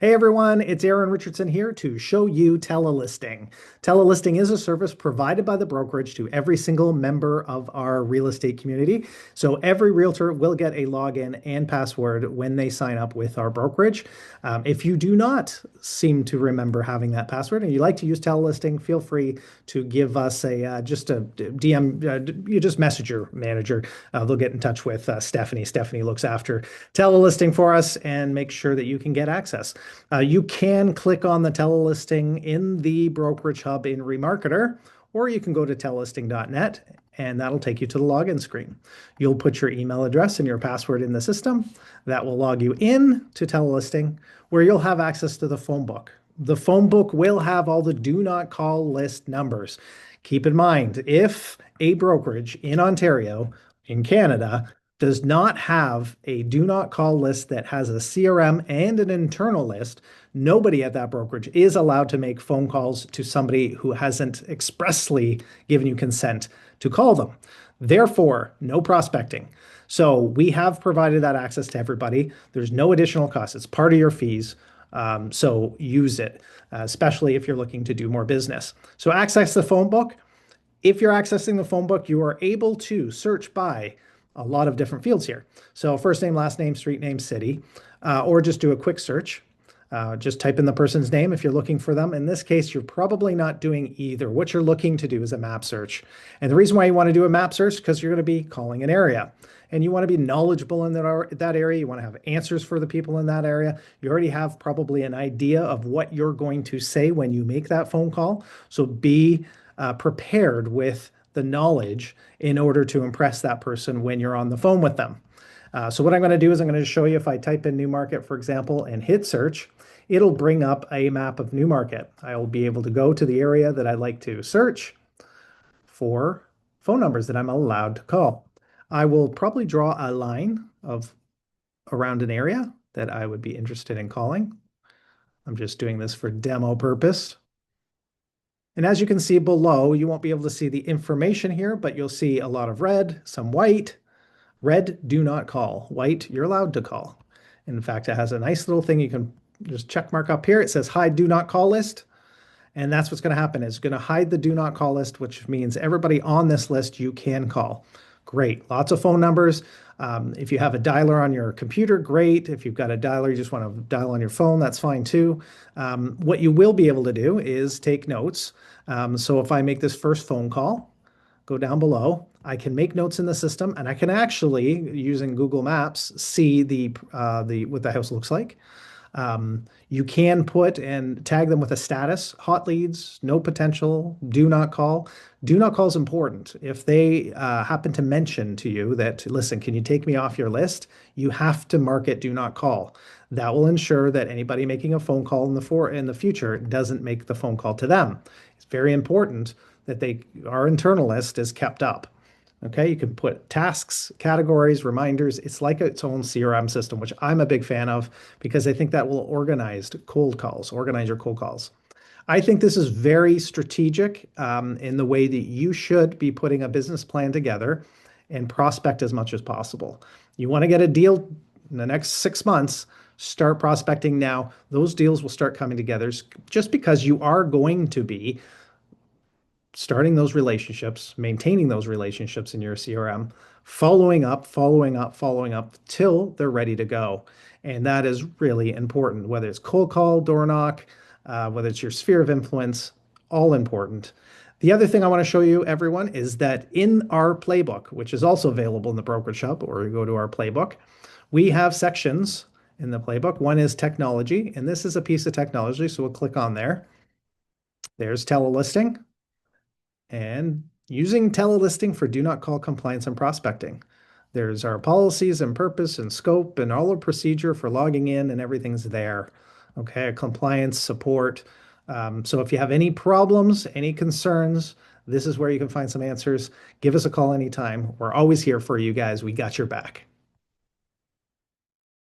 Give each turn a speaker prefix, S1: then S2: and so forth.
S1: Hey everyone, it's Aaron Richardson here to show you Telelisting. Telelisting is a service provided by the brokerage to every single member of our real estate community. So every realtor will get a login and password when they sign up with our brokerage. If you do not seem to remember having that password and you like to use Telelisting, feel free to give us just a DM. You just message your manager. They'll get in touch with Stephanie. Stephanie looks after Telelisting for us and make sure that you can get access. You can click on the telelisting in the brokerage hub in Remarketer, or you can go to telelisting.net and that'll take you to the login screen. You'll put your email address and your password in the system. That will log you in to Telelisting, where you'll have access to the phone book. The phone book will have all the do not call list numbers. Keep in mind, if a brokerage in Ontario, in Canada, does not have a do not call list that has a CRM and an internal list, nobody at that brokerage is allowed to make phone calls to somebody who hasn't expressly given you consent to call them. Therefore, no prospecting. So we have provided that access to everybody. There's no additional cost. It's part of your fees. So use it, especially if you're looking to do more business. So access the phone book. If you're accessing the phone book, you are able to search by a lot of different fields here. So first name, last name, street name, city, or just do a quick search. Just type in the person's name if you're looking for them. In this case, you're probably not doing either. What you're looking to do is a map search. And the reason why you want to do a map search is because you're going to be calling an area. And you want to be knowledgeable in that area. You want to have answers for the people in that area. You already have probably an idea of what you're going to say when you make that phone call. So be prepared with the knowledge in order to impress that person when you're on the phone with them. So what I'm going to do is I'm going to show you if I type in Newmarket, for example, and hit search, it'll bring up a map of Newmarket. I will be able to go to the area that I'd like to search for phone numbers that I'm allowed to call. I will probably draw a line of around an area that I would be interested in calling. I'm just doing this for demo purpose. And as you can see below, you won't be able to see the information here, but you'll see a lot of red, some white. Red, do not call. White, you're allowed to call. In fact, it has a nice little thing you can just check mark up here. It says hide do not call list. And that's what's going to happen. It's going to hide the do not call list, which means everybody on this list you can call. Great. Lots of phone numbers. If you have a dialer on your computer, great. If you've got a dialer, you just want to dial on your phone, that's fine too. What you will be able to do is take notes. So if I make this first phone call, go down below, I can make notes in the system and I can actually, using Google Maps, see what the house looks like. You can put and tag them with a status, hot leads, no potential, do not call. Do not call is important. If they happen to mention to you that, listen, can you take me off your list? You have to mark it do not call. That will ensure that anybody making a phone call in the future doesn't make the phone call to them. It's very important that our internal list is kept up. Okay, you can put tasks, categories, reminders. It's like its own CRM system, which I'm a big fan of because I think that will organize your cold calls. I think this is very strategic in the way that you should be putting a business plan together and prospect as much as possible. You want to get a deal in the next 6 months, start prospecting now. Those deals will start coming together just because you are going to be starting those relationships, maintaining those relationships in your CRM, following up till they're ready to go. And that is really important, whether it's cold call, door knock, whether it's your sphere of influence, all important. The other thing I want to show you, everyone, is that in our playbook, which is also available in the Brokerage Hub, or you go to our playbook, we have sections in the playbook. One is technology, and this is a piece of technology, so we'll click on there. There's telelisting. And using telelisting for do not call compliance and prospecting. There's our policies and purpose and scope and all the procedure for logging in and everything's there. Okay, compliance support. So if you have any problems, any concerns, this is where you can find some answers. Give us a call anytime. We're always here for you guys. We got your back.